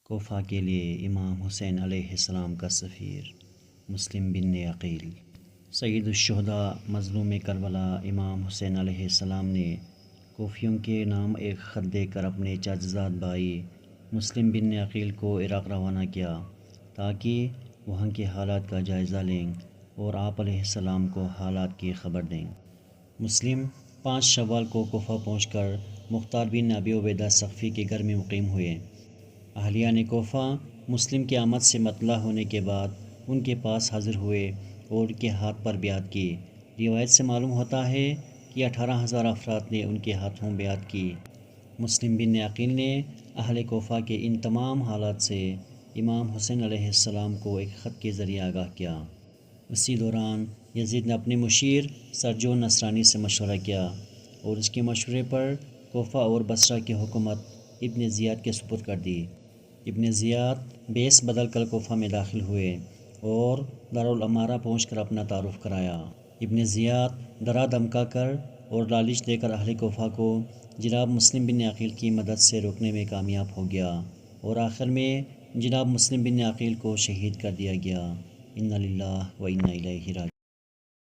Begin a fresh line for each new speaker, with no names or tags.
کوفہ کے لیے امام حسین علیہ السلام کا سفیر مسلم بن عقیل۔ سید الشہداء مظلوم کربلا امام حسین علیہ السلام نے کوفیوں کے نام ایک خط دے کر اپنے چاچازاد بھائی مسلم بن عقیل کو عراق روانہ کیا تاکہ وہاں کے حالات کا جائزہ لیں اور آپ علیہ السلام کو حالات کی خبر دیں۔ مسلم 5 شوال کو کوفہ پہنچ کر مختار بن ابی عبیدہ ثقفی کے گھر میں مقیم ہوئے۔ اہلیہ نے کوفہ مسلم کی آمد سے مطلع ہونے کے بعد ان کے پاس حاضر ہوئے اور ان کے ہاتھ پر بیعت کی۔ روایت سے معلوم ہوتا ہے کہ 18,000 افراد نے ان کے ہاتھوں بیعت کی۔ مسلم بن عقیل نے اہل کوفہ کے ان تمام حالات سے امام حسین علیہ السلام کو ایک خط کے ذریعے آگاہ کیا۔ اسی دوران یزید نے اپنے مشیر سرجون نصرانی سے مشورہ کیا اور اس کے مشورے پر کوفہ اور بصرہ کی حکومت ابن زیاد کے سپرد کر دی۔ ابن زیاد بیس بدل کر کوفہ میں داخل ہوئے اور دارالامارہ پہنچ کر اپنا تعارف کرایا۔ ابن زیاد ڈرا دھمکا کر اور لالچ دے کر اہل کوفہ کو جناب مسلم بن عقیل کی مدد سے روکنے میں کامیاب ہو گیا اور آخر میں جناب مسلم بن عقیل کو شہید کر دیا گیا۔ انا للہ و انا الیہ راجعون۔